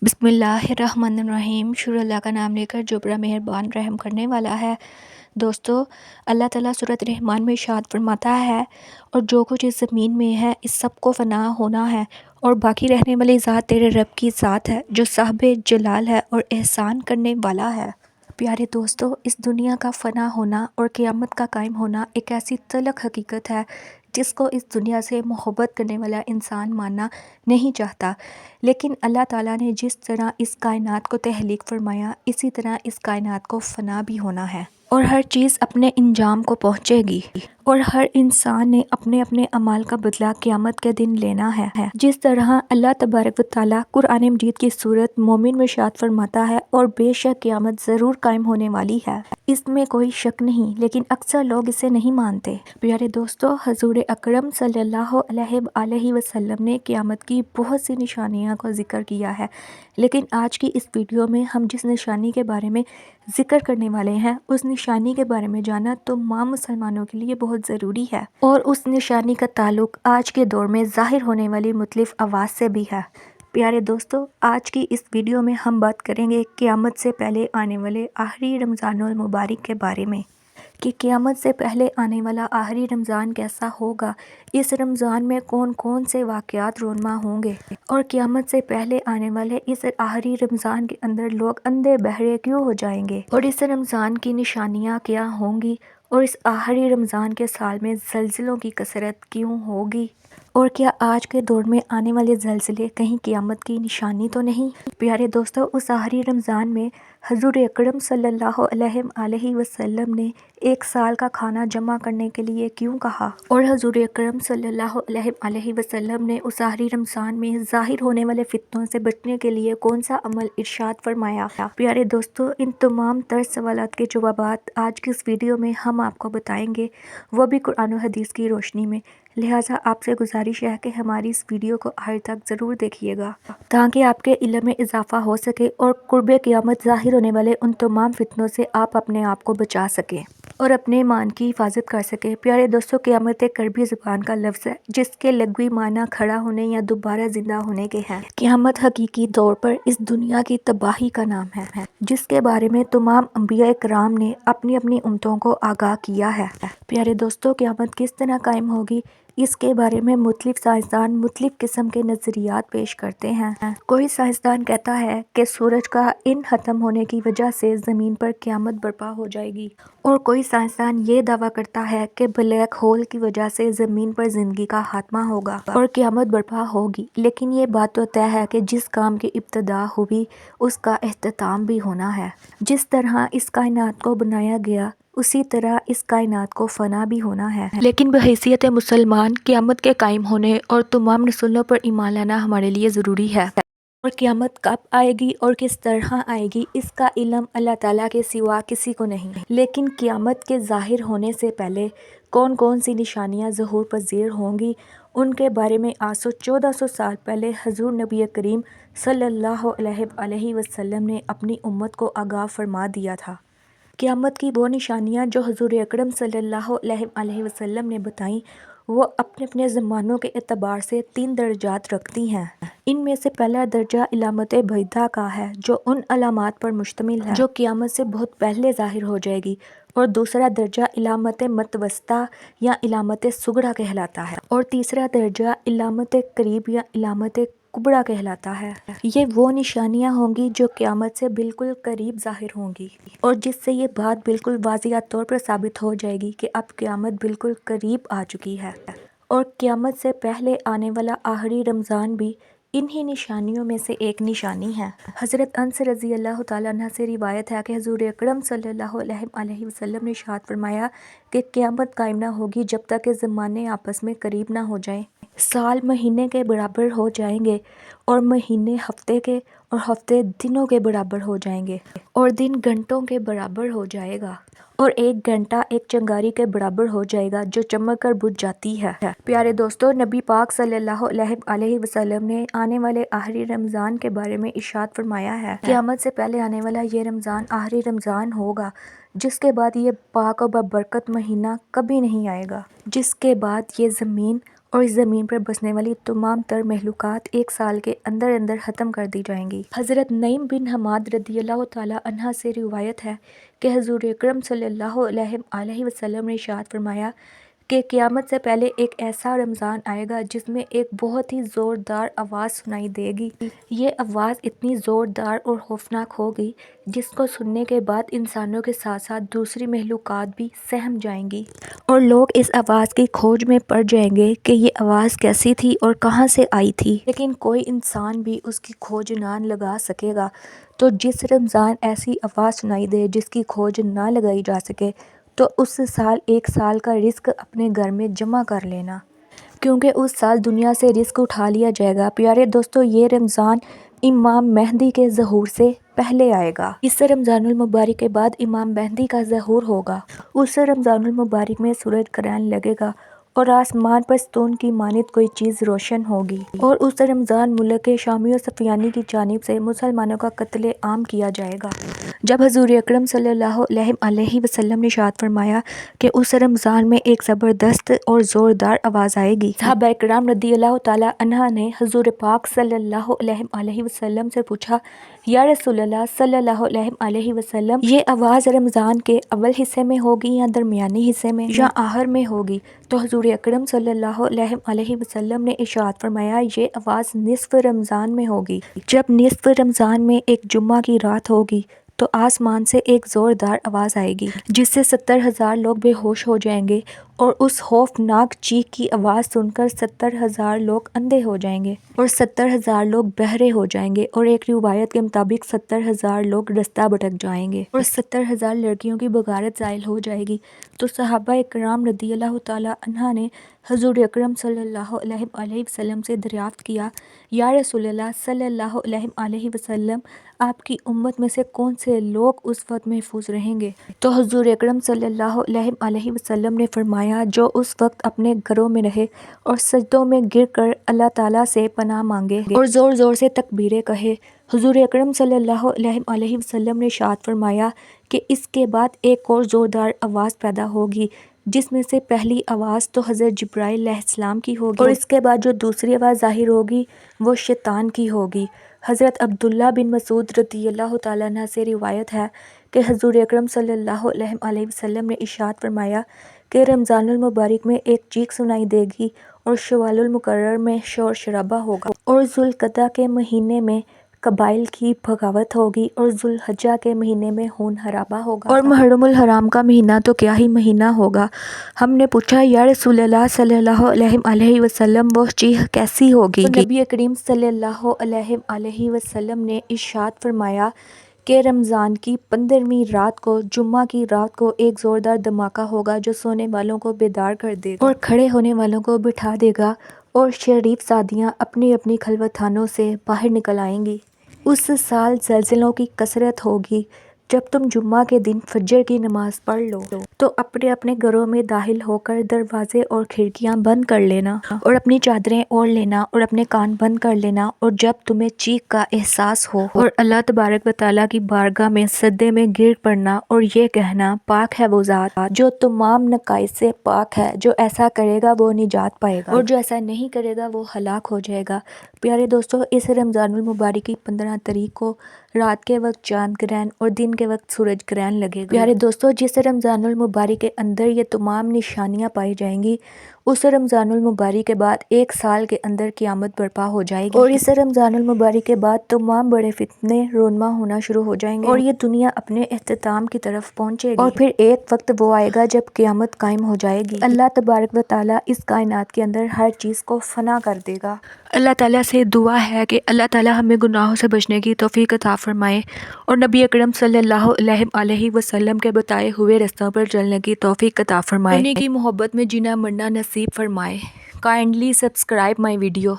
بسم اللہ الرحمن الرحیم۔ شروع اللہ کا نام لے کر جو بڑا مہربان رحم کرنے والا ہے۔ دوستو، اللہ تعالیٰ سورۃ الرحمن میں ارشاد فرماتا ہے، اور جو کچھ اس زمین میں ہے اس سب کو فنا ہونا ہے، اور باقی رہنے والی ذات تیرے رب کی ذات ہے جو صاحب جلال ہے اور احسان کرنے والا ہے۔ پیارے دوستو، اس دنیا کا فنا ہونا اور قیامت کا قائم ہونا ایک ایسی تلخ حقیقت ہے جس کو اس دنیا سے محبت کرنے والا انسان ماننا نہیں چاہتا، لیکن اللہ تعالیٰ نے جس طرح اس کائنات کو تخلیق فرمایا اسی طرح اس کائنات کو فنا بھی ہونا ہے، اور ہر چیز اپنے انجام کو پہنچے گی، اور ہر انسان نے اپنے اپنے اعمال کا بدلہ قیامت کے دن لینا ہے۔ جس طرح اللہ تبارک و تعالیٰ قرآن مجید کی سورۃ مومن میں ارشاد فرماتا ہے، اور بے شک قیامت ضرور قائم ہونے والی ہے، اس میں کوئی شک نہیں، لیکن اکثر لوگ اسے نہیں مانتے۔ پیارے دوستو، حضور اکرم صلی اللہ علیہ وآلہ وسلم نے قیامت کی بہت سی نشانیاں کا ذکر کیا ہے، لیکن آج کی اس ویڈیو میں ہم جس نشانی کے بارے میں ذکر کرنے والے ہیں اس نشانی کے بارے میں جاننا تمام مسلمانوں کے لیے بہت ضروری ہے، اور اس نشانی کا تعلق آج کے دور میں ظاہر ہونے والی مختلف آواز سے بھی ہے۔ پیارے دوستو، آج کی اس ویڈیو میں ہم بات کریں گے قیامت سے پہلے آنے والے آخری رمضان المبارک کے بارے میں، کہ قیامت سے پہلے آنے والا آخری رمضان کیسا ہوگا، اس رمضان میں کون کون سے واقعات رونما ہوں گے، اور قیامت سے پہلے آنے والے اس آخری رمضان کے اندر لوگ اندھے بہرے کیوں ہو جائیں گے، اور اس رمضان کی نشانیاں کیا ہوں گی، اور اس آخری رمضان کے سال میں زلزلوں کی کثرت کیوں ہوگی، اور کیا آج کے دور میں آنے والے زلزلے کہیں قیامت کی نشانی تو نہیں۔ پیارے دوستو، اس آخری رمضان میں حضور اکرم صلی اللہ علیہ وآلہ وسلم نے ایک سال کا کھانا جمع کرنے کے لیے کیوں کہا، اور حضور اکرم صلی اللہ علیہ وآلہ وسلم نے اس آخری رمضان میں ظاہر ہونے والے فتنوں سے بچنے کے لیے کون سا عمل ارشاد فرمایا۔ پیارے دوستو، ان تمام تر سوالات کے جوابات آج کی اس ویڈیو میں ہم آپ کو بتائیں گے، وہ بھی قرآن و حدیث کی روشنی میں، لہٰذا آپ سے گزارش ہے کہ ہماری اس ویڈیو کو آخر تک ضرور دیکھیے گا تاکہ آپ کے علم میں اضافہ ہو سکے، اور قرب قیامت ظاہر ہونے والے ان تمام فتنوں سے آپ اپنے آپ کو بچا سکیں اور اپنے ایمان کی حفاظت کر سکیں۔ پیارے دوستو، قیامت ایک عربی زبان کا لفظ ہے جس کے لغوی معنی کھڑا ہونے یا دوبارہ زندہ ہونے کے ہیں۔ قیامت حقیقی طور پر اس دنیا کی تباہی کا نام ہے جس کے بارے میں تمام انبیاء کرام نے اپنی اپنی امتوں کو آگاہ کیا ہے۔ پیارے دوستو، قیامت کس طرح قائم ہوگی، اس کے بارے میں مختلف سائنسدان مختلف قسم کے نظریات پیش کرتے ہیں۔ کوئی سائنسدان کہتا ہے کہ سورج کا ختم ہونے کی وجہ سے زمین پر قیامت برپا ہو جائے گی، اور کوئی سائنسدان یہ دعویٰ کرتا ہے کہ بلیک ہول کی وجہ سے زمین پر زندگی کا خاتمہ ہوگا اور قیامت برپا ہوگی، لیکن یہ بات تو طے ہے کہ جس کام کی ابتدا ہوئی اس کا اختتام بھی ہونا ہے۔ جس طرح اس کائنات کو بنایا گیا اسی طرح اس کائنات کو فنا بھی ہونا ہے، لیکن بحیثیت مسلمان قیامت کے قائم ہونے اور تمام رسولوں پر ایمان لانا ہمارے لیے ضروری ہے، اور قیامت کب آئے گی اور کس طرح آئے گی اس کا علم اللہ تعالیٰ کے سوا کسی کو نہیں، لیکن قیامت کے ظاہر ہونے سے پہلے کون کون سی نشانیاں ظہور پذیر ہوں گی ان کے بارے میں 1400 سال پہلے حضور نبی کریم صلی اللہ علیہ وآلہ وسلم نے اپنی امت کو آگاہ فرما دیا تھا۔ قیامت کی وہ نشانیاں جو حضور اکرم صلی اللہ علیہ وآلہ وسلم نے بتائیں وہ اپنے اپنے زمانوں کے اعتبار سے 3 درجات رکھتی ہیں۔ ان میں سے پہلا درجہ علامت بعیدہ کا ہے جو ان علامات پر مشتمل ہے جو قیامت سے بہت پہلے ظاہر ہو جائے گی، اور دوسرا درجہ علامت متوسطہ یا علامت صغریٰ کہلاتا ہے، اور تیسرا درجہ علامت قریب یا علامت کبریٰ کہلاتا ہے۔ یہ وہ نشانیاں ہوں گی جو قیامت سے بالکل قریب ظاہر ہوں گی، اور جس سے یہ بات بالکل واضح طور پر ثابت ہو جائے گی کہ اب قیامت بالکل قریب آ چکی ہے، اور قیامت سے پہلے آنے والا آخری رمضان بھی انہی نشانیوں میں سے ایک نشانی ہے۔ حضرت انس رضی اللہ تعالیٰ عنہ سے روایت ہے کہ حضور اکرم صلی اللہ علیہ وآلہ وسلم نے ارشاد فرمایا کہ قیامت قائم نہ ہوگی جب تک کہ زمانے آپس میں قریب نہ ہو جائیں، سال مہینے کے برابر ہو جائیں گے، اور مہینے ہفتے کے، اور ہفتے دنوں کے برابر ہو جائیں گے، اور دن گھنٹوں کے برابر ہو جائے گا، اور ایک گھنٹہ ایک چنگاری کے برابر ہو جائے گا جو چمک کر بجھ جاتی ہے۔ پیارے دوستو، نبی پاک صلی اللہ علیہ وآلہ وسلم نے آنے والے آخری رمضان کے بارے میں ارشاد فرمایا ہے، قیامت سے پہلے آنے والا یہ رمضان آخری رمضان ہوگا، جس کے بعد یہ پاک و بابرکت مہینہ کبھی نہیں آئے گا، جس کے بعد یہ زمین اور اس زمین پر بسنے والی تمام تر مخلوقات 1 سال کے اندر اندر ختم کر دی جائیں گی۔ حضرت نعیم بن حماد رضی اللہ تعالیٰ عنہ سے روایت ہے کہ حضور اکرم صلی اللہ علیہ وسلم نے ارشاد فرمایا کہ قیامت سے پہلے ایک ایسا رمضان آئے گا جس میں ایک بہت ہی زوردار آواز سنائی دے گی۔ یہ آواز اتنی زوردار اور خوفناک ہوگی جس کو سننے کے بعد انسانوں کے ساتھ ساتھ دوسری مخلوقات بھی سہم جائیں گی اور لوگ اس آواز کی کھوج میں پڑ جائیں گے کہ یہ آواز کیسی تھی اور کہاں سے آئی تھی، لیکن کوئی انسان بھی اس کی کھوج نہ لگا سکے گا۔ تو جس رمضان ایسی آواز سنائی دے جس کی کھوج نہ لگائی جا سکے تو اس سال 1 سال کا رزق اپنے گھر میں جمع کر لینا، کیونکہ اس سال دنیا سے رزق اٹھا لیا جائے گا۔ پیارے دوستو، یہ رمضان امام مہدی کے ظہور سے پہلے آئے گا۔ اس رمضان المبارک کے بعد امام مہدی کا ظہور ہوگا۔ اس رمضان المبارک میں سورج گرہن لگے گا اور آسمان پر ستون کی مانند کوئی چیز روشن ہوگی، اور اس رمضان ملک شامی و صفیانی کی جانب سے مسلمانوں کا قتل عام کیا جائے گا۔ جب حضور اکرم صلی اللہ علیہ وسلم نے ارشاد فرمایا کہ اس رمضان میں ایک زبردست اور زوردار آواز آئے گی، صحابہ کرام رضی اللہ تعالیٰ عنہ نے حضور پاک صلی اللہ علیہ وسلم سے پوچھا، یا رسول اللہ صلی اللہ علیہ وسلم، یہ آواز رمضان کے اول حصے میں ہوگی یا درمیانی حصے میں یا آخر میں ہوگی؟ تو حضور اکرم صلی اللہ علیہ وسلم نے ارشاد فرمایا، یہ آواز نصف رمضان میں ہوگی۔ جب نصف رمضان میں ایک جمعہ کی رات ہوگی تو آسمان سے ایک زوردار آواز آئے گی جس سے 70,000 لوگ بے ہوش ہو جائیں گے، اور اس خوفناک چیخ کی آواز سن کر 70,000 لوگ اندھے ہو جائیں گے اور 70,000 لوگ بہرے ہو جائیں گے، اور ایک روایت کے مطابق 70,000 لوگ رستہ بھٹک جائیں گے اور 70,000 لڑکیوں کی بغارت زائل ہو جائے گی۔ تو صحابہ کرام رضی اللہ تعالیٰ عنہ نے حضور اکرم صلی اللہ علیہ وسلم سے دریافت کیا، یا رسول اللہ صلی اللہ علیہ وسلم، آپ کی امت میں سے کون سے لوگ اس وقت محفوظ رہیں گے؟ تو حضور اکرم صلی اللہ علیہ وسلم نے فرمایا، جو اس وقت اپنے گھروں میں رہے اور سجدوں میں گر کر اللہ تعالیٰ سے پناہ مانگے اور زور زور سے تکبیریں کہے۔ حضور اکرم صلی اللہ علیہ وسلم نے ارشاد فرمایا کہ اس کے بعد ایک اور زوردار آواز پیدا ہوگی، جس میں سے پہلی آواز تو حضرت جبرائیل علیہ السلام کی ہوگی، اور اس کے بعد جو دوسری آواز ظاہر ہوگی وہ شیطان کی ہوگی۔ حضرت عبداللہ بن مسعود رضی اللہ تعالیٰ عنہ سے روایت ہے کہ حضور اکرم صلی اللہ علیہ وسلم نے ارشاد فرمایا کہ رمضان المبارک میں ایک چیخ سنائی دے گی اور شوال المقرر میں شور شرابہ ہوگا، اور ذوالقعدہ کے مہینے میں قبائل کی بغاوت ہوگی، اور ذوالحجہ کے مہینے میں خون خرابہ ہوگا، اور محرم الحرام کا مہینہ تو کیا ہی مہینہ ہوگا۔ ہم نے پوچھا، یا رسول اللہ صلی اللہ علیہ وسلم، وہ چیخ کیسی ہوگی؟ تو نبی کریم صلی اللہ علیہ وسلم نے ارشاد فرمایا کہ رمضان کی 15ویں رات کو، جمعہ کی رات کو، ایک زوردار دھماکہ ہوگا جو سونے والوں کو بیدار کر دے گا اور کھڑے ہونے والوں کو بٹھا دے گا، اور شریف زادیاں اپنی اپنی خلوت خانوں سے باہر نکل آئیں گی۔ اس سال زلزلوں کی کثرت ہوگی۔ جب تم جمعہ کے دن فجر کی نماز پڑھ لو تو اپنے اپنے گھروں میں داخل ہو کر دروازے اور کھڑکیاں بند کر لینا، اور اپنی چادریں اوڑھ لینا اور اپنے کان بند کر لینا، اور جب تمہیں چیخ کا احساس ہو اور اللہ تبارک و تعالیٰ کی بارگاہ میں سجدے میں گر پڑنا اور یہ کہنا، پاک ہے وہ ذات جو تمام نقائص سے پاک ہے، جو ایسا کرے گا وہ نجات پائے گا اور جو ایسا نہیں کرے گا وہ ہلاک ہو جائے گا۔ پیارے دوستو، اس رمضان المبارک کی 15 تاریخ کو رات کے وقت چاند گرہن اور دن کے وقت سورج گرہن لگے گا۔ پیارے دوستو، جس رمضان المبارک کے اندر یہ تمام نشانیاں پائی جائیں گی، اس رمضان المبارک کے بعد 1 سال کے اندر قیامت برپا ہو جائے گی، اور اس رمضان المبارک کے بعد تمام بڑے فتنے رونما ہونا شروع ہو جائیں گے، اور یہ دنیا اپنے اختتام کی طرف پہنچے گی، اور پھر ایک وقت وہ آئے گا جب قیامت قائم ہو جائے گی۔ اللہ تبارک و تعالیٰ اس کائنات کے اندر ہر چیز کو فنا کر دے گا۔ اللہ تعالیٰ سے دعا ہے کہ اللہ تعالیٰ ہمیں گناہوں سے بچنے کی توفیق عطا فرمائے اور نبی اکرم صلی اللہ علیہ وسلم کے بتائے ہوئے رستوں پر چلنے کی توفیق عطا فرمائے، انہیں کی محبت میں جینا مرنا نصیب فرمائے۔ Kindly subscribe my video.